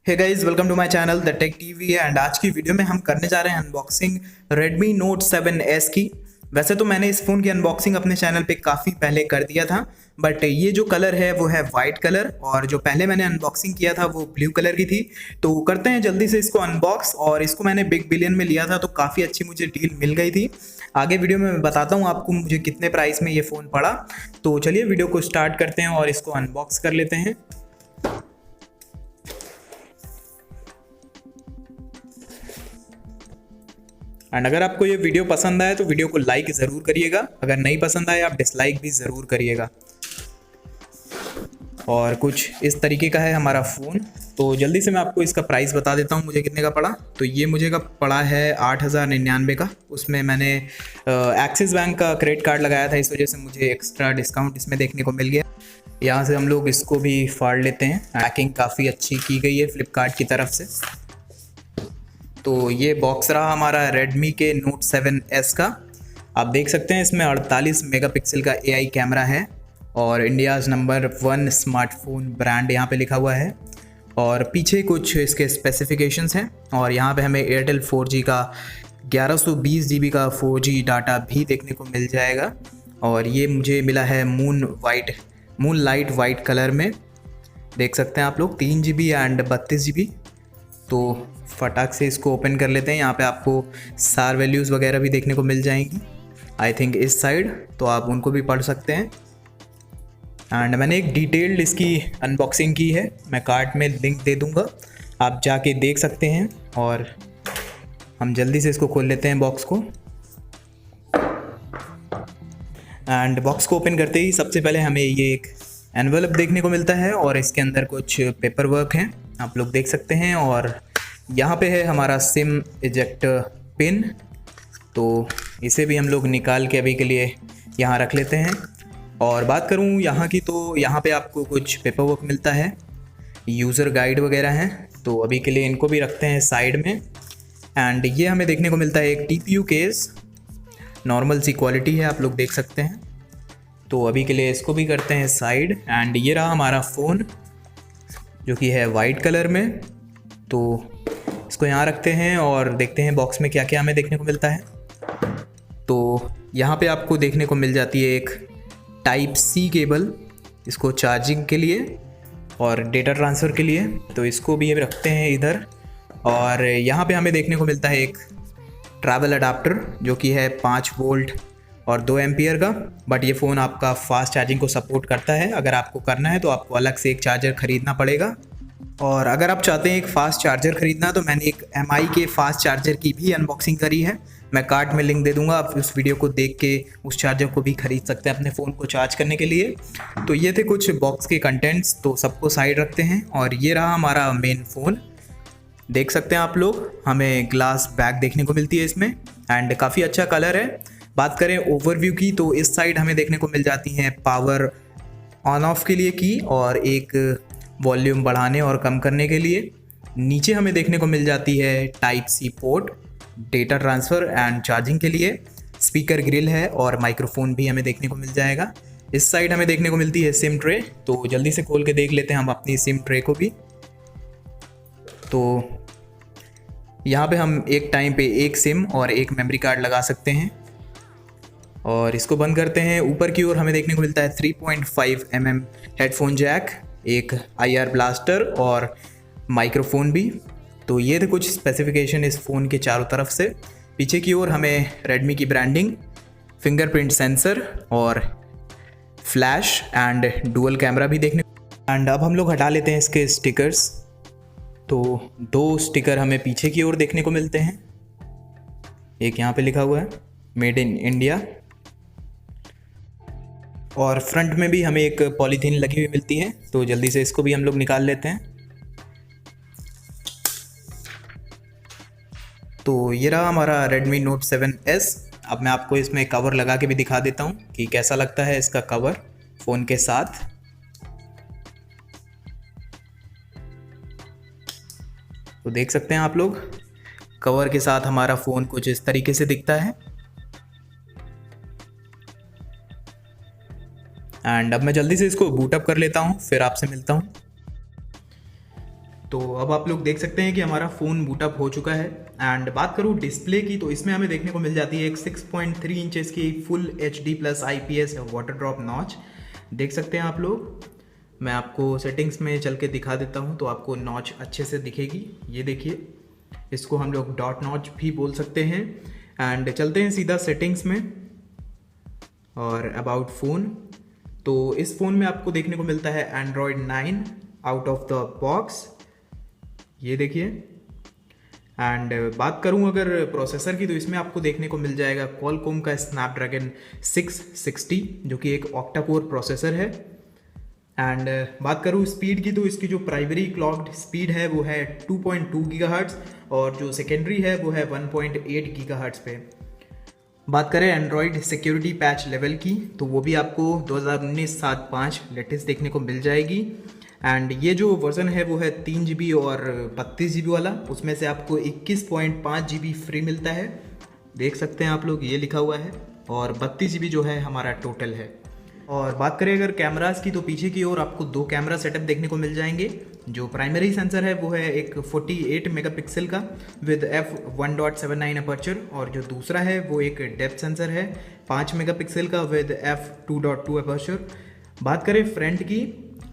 Hey guys, welcome to my channel the tech TV. And आज की video में हम करने जा रहे हैं अनबॉक्सिंग Redmi Note 7S की। वैसे तो मैंने इस फ़ोन की अनबॉक्सिंग अपने चैनल पे काफ़ी पहले कर दिया था, बट ये जो कलर है वो है वाइट कलर, और जो पहले मैंने अनबॉक्सिंग किया था वो ब्लू कलर की थी। तो करते हैं जल्दी से इसको अनबॉक्स। और इसको मैंने बिग बिलियन में लिया था तो काफ़ी अच्छी मुझे डील मिल गई थी। आगे वीडियो में मैं बताता हूँ आपको मुझे कितने प्राइस में ये फ़ोन पड़ा। तो चलिए वीडियो को स्टार्ट करते हैं और इसको अनबॉक्स कर लेते हैं। एंड अगर आपको ये वीडियो पसंद आए तो वीडियो को लाइक ज़रूर करिएगा, अगर नहीं पसंद आए आप डिसलाइक भी ज़रूर करिएगा। और कुछ इस तरीके का है हमारा फ़ोन। तो जल्दी से मैं आपको इसका प्राइस बता देता हूँ मुझे कितने का पड़ा। तो ये मुझे का पड़ा है 8,099 का। उसमें मैंने एक्सिस बैंक का क्रेडिट कार्ड लगाया था, इस वजह से मुझे एक्स्ट्रा डिस्काउंट इसमें देखने को मिल गया। यहाँ से हम लोग इसको भी फाड़ लेते हैं। पैकिंग काफ़ी अच्छी की गई है फ्लिपकार्ट की तरफ से। तो ये बॉक्स रहा हमारा Redmi के Note 7S का। आप देख सकते हैं इसमें 48 मेगापिक्सल का AI कैमरा है और इंडियाज़ नंबर 1 स्मार्टफोन ब्रांड यहाँ पे लिखा हुआ है। और पीछे कुछ इसके स्पेसिफिकेशंस हैं और यहाँ पे हमें एयरटेल 4G का 1120 GB का 4G डाटा भी देखने को मिल जाएगा। और ये मुझे मिला है मून लाइट वाइट कलर में, देख सकते हैं आप लोग, 3 GB एंड 32 GB। तो फटाक से इसको ओपन कर लेते हैं। यहाँ पे आपको सार वैल्यूज़ वगैरह भी देखने को मिल जाएंगी, आई थिंक इस साइड, तो आप उनको भी पढ़ सकते हैं। एंड मैंने एक डिटेल्ड इसकी अनबॉक्सिंग की है, मैं कार्ड में लिंक दे दूँगा, आप जाके देख सकते हैं। और हम जल्दी से इसको खोल लेते हैं बॉक्स को। एंड बॉक्स को ओपन करते ही सबसे पहले हमें ये एक एनवेलप देखने को मिलता है और इसके अंदर कुछ पेपर वर्क हैं, आप लोग देख सकते हैं। और यहाँ पे है हमारा सिम इजेक्ट पिन, तो इसे भी हम लोग निकाल के अभी के लिए यहाँ रख लेते हैं। और बात करूँ यहाँ की, तो यहाँ पे आपको कुछ पेपर वर्क मिलता है, यूज़र गाइड वगैरह हैं, तो अभी के लिए इनको भी रखते हैं साइड में। एंड ये हमें देखने को मिलता है एक TPU केस, नॉर्मल सी क्वालिटी है, आप लोग देख सकते हैं। तो अभी के लिए इसको भी करते हैं साइड। एंड ये रहा हमारा फ़ोन जो कि है वाइट कलर में, तो इसको यहाँ रखते हैं और देखते हैं बॉक्स में क्या क्या हमें देखने को मिलता है। तो यहाँ पे आपको देखने को मिल जाती है एक Type-C केबल, इसको चार्जिंग के लिए और डेटा ट्रांसफ़र के लिए, तो इसको भी रखते हैं इधर। और यहाँ पे हमें देखने को मिलता है एक ट्रैवल अडाप्टर जो कि है 5 वोल्ट और 2 एम्पियर का। बट ये फ़ोन आपका फास्ट चार्जिंग को सपोर्ट करता है, अगर आपको करना है तो आपको अलग से एक चार्जर ख़रीदना पड़ेगा। और अगर आप चाहते हैं एक फ़ास्ट चार्जर ख़रीदना, तो मैंने एक MI के फ़ास्ट चार्जर की भी अनबॉक्सिंग करी है, मैं कार्ड में लिंक दे दूंगा, आप उस वीडियो को देख के उस चार्जर को भी ख़रीद सकते हैं अपने फ़ोन को चार्ज करने के लिए। तो ये थे कुछ बॉक्स के कंटेंट्स, तो सबको साइड रखते हैं। और ये रहा हमारा मेन फ़ोन, देख सकते हैं आप लोग, हमें ग्लास बैक देखने को मिलती है इसमें एंड काफ़ी अच्छा कलर है। बात करें ओवरव्यू की, तो इस साइड हमें देखने को मिल जाती हैं पावर ऑन ऑफ के लिए की और एक वॉल्यूम बढ़ाने और कम करने के लिए। नीचे हमें देखने को मिल जाती है Type-C port, data transfer and charging के लिए। स्पीकर ग्रिल है और माइक्रोफोन भी हमें देखने को मिल जाएगा। इस साइड हमें देखने को मिलती है सिम ट्रे, तो जल्दी से खोल के देख लेते हैं हम अपनी सिम ट्रे को भी। तो यहाँ पे हम एक टाइम पे एक सिम और एक मेमोरी कार्ड लगा सकते हैं। और इसको बंद करते हैं। ऊपर की ओर हमें देखने को मिलता है 3.5 mm हेडफोन जैक, एक IR ब्लास्टर और माइक्रोफोन भी। तो ये थे कुछ स्पेसिफिकेशन इस फ़ोन के चारों तरफ से। पीछे की ओर हमें Redmi की ब्रांडिंग, फिंगरप्रिंट सेंसर और फ्लैश एंड डुअल कैमरा भी देखने। एंड अब हम लोग हटा लेते हैं इसके स्टिकर्स। तो 2 स्टिकर हमें पीछे की ओर देखने को मिलते हैं, एक यहाँ पे लिखा हुआ है मेड इन इंडिया, और फ्रंट में भी हमें एक पॉलीथीन लगी हुई मिलती है। तो जल्दी से इसको भी हम लोग निकाल लेते हैं। तो ये रहा हमारा Redmi Note 7S। अब मैं आपको इसमें कवर लगा के भी दिखा देता हूँ कि कैसा लगता है इसका कवर फ़ोन के साथ। तो देख सकते हैं आप लोग, कवर के साथ हमारा फ़ोन कुछ इस तरीके से दिखता है। एंड अब मैं जल्दी से इसको बूट अप कर लेता हूँ, फिर आपसे मिलता हूँ। तो अब आप लोग देख सकते हैं कि हमारा फ़ोन बूटअप हो चुका है। एंड बात करूँ डिस्प्ले की, तो इसमें हमें देखने को मिल जाती है एक 6.3 इंचेस की full HD+ IPS water drop notch. देख सकते हैं आप लोग। मैं आपको सेटिंग्स में चल के दिखा देता हूँ तो आपको नॉच अच्छे से दिखेगी। ये देखिए, इसको हम लोग डॉट नॉच भी बोल सकते हैं। एंड चलते हैं सीधा सेटिंग्स में और अबाउट फ़ोन। तो इस फ़ोन में आपको देखने को मिलता है Android 9 out of the box, ये देखिए। एंड बात करूं अगर प्रोसेसर की, तो इसमें आपको देखने को मिल जाएगा क्वालकॉम का स्नैपड्रैगन 660 जो कि एक ऑक्टा कोर प्रोसेसर है। एंड बात करूं स्पीड की, तो इसकी जो प्राइमरी क्लॉक्ड स्पीड है वो है 2.2 गीगाहर्ट्ज़ और जो सेकेंडरी है वो है 1.8 गीगाहर्ट्ज़ पे। बात करें एंड्रॉयड सिक्योरिटी पैच लेवल की, तो वो भी आपको 2019-7.5 लेटेस्ट देखने को मिल जाएगी। एंड ये जो वर्जन है वो है 3 GB और 32 GB वाला, उसमें से आपको 21.5 GB फ्री मिलता है। देख सकते हैं आप लोग, ये लिखा हुआ है, और 32 GB जो है हमारा टोटल है। और बात करें अगर कैमरास की, तो पीछे की ओर आपको 2 कैमरा सेटअप देखने को मिल जाएंगे। जो प्राइमरी सेंसर है वो है एक 48 मेगापिक्सल का विद f1.79 अपर्चर, और जो दूसरा है वो एक डेप्थ सेंसर है 5 मेगापिक्सल का विद f2.2 अपर्चर। बात करें फ्रंट की,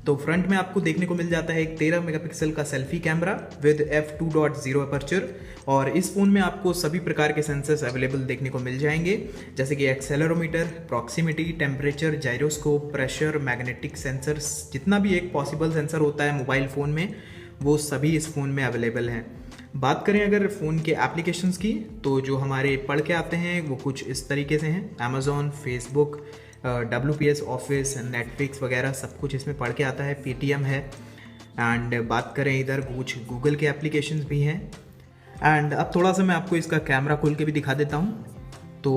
तो फ्रंट में आपको देखने को मिल जाता है एक 13 मेगापिक्सल का selfie camera with f2.0 aperture, और इस फ़ोन में आपको सभी प्रकार के सेंसर्स अवेलेबल देखने को मिल जाएंगे, जैसे कि accelerometer, proximity, temperature, gyroscope, pressure, magnetic sensors, जितना भी एक पॉसिबल सेंसर होता है मोबाइल फ़ोन में वो सभी इस फ़ोन में अवेलेबल हैं। बात करें अगर फ़ोन के एप्लीकेशंस की, तो जो हमारे पढ़ के आते हैं वो कुछ इस तरीके से हैं। Amazon, Facebook, WPS office, Netflix वगैरह सब कुछ इसमें पढ़ के आता है। Paytm है। एंड बात करें इधर कुछ गूगल के एप्लीकेशंस भी हैं। एंड अब थोड़ा सा मैं आपको इसका कैमरा खोल के भी दिखा देता हूँ। तो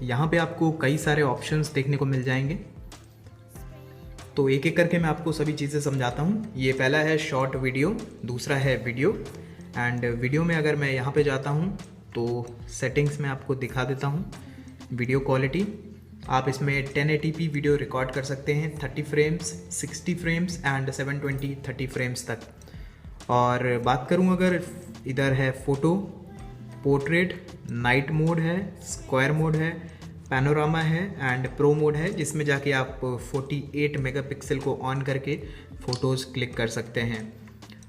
यहाँ पे आपको कई सारे ऑप्शंस देखने को मिल जाएंगे, तो एक एक करके मैं आपको सभी चीज़ें समझाता हूँ। ये पहला है शॉर्ट वीडियो, दूसरा है वीडियो। एंड वीडियो में अगर मैं यहाँ पे जाता हूँ तो सेटिंग्स में आपको दिखा देता हूँ वीडियो क्वालिटी। आप इसमें 1080p वीडियो रिकॉर्ड कर सकते हैं 30 फ्रेम्स, 60 फ्रेम्स एंड 720 30 फ्रेम्स तक। और बात करूं अगर, इधर है फ़ोटो, पोर्ट्रेट, नाइट मोड है, स्क्वायर मोड है, पैनोरामा है एंड प्रो मोड है, जिसमें जाके आप 48 मेगापिक्सल को ऑन करके फ़ोटोज़ क्लिक कर सकते हैं।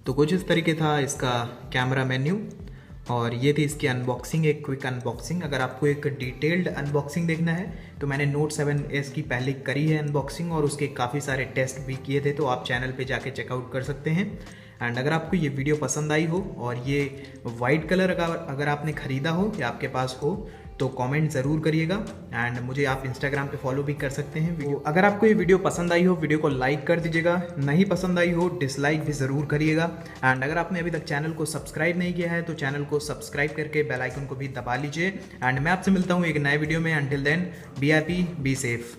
तो कुछ इस तरीके था इसका कैमरा मेन्यू, और ये थी इसकी अनबॉक्सिंग, एक क्विक अनबॉक्सिंग। अगर आपको एक डिटेल्ड अनबॉक्सिंग देखना है तो मैंने Note 7S की पहले करी है अनबॉक्सिंग, और उसके काफ़ी सारे टेस्ट भी किए थे, तो आप चैनल पे जाके चेकआउट कर सकते हैं। एंड अगर आपको ये वीडियो पसंद आई हो और ये वाइट कलर अगर आपने ख़रीदा हो या आपके पास हो तो कमेंट ज़रूर करिएगा। एंड मुझे आप इंस्टाग्राम पे फॉलो भी कर सकते हैं। वीडियो अगर आपको ये वीडियो पसंद आई हो, वीडियो को लाइक कर दीजिएगा, नहीं पसंद आई हो डिसलाइक भी ज़रूर करिएगा। एंड अगर आपने अभी तक चैनल को सब्सक्राइब नहीं किया है तो चैनल को सब्सक्राइब करके बेल आइकन को भी दबा लीजिए। एंड मैं आपसे मिलता हूँ एक नए वीडियो में। Until then be happy, be safe.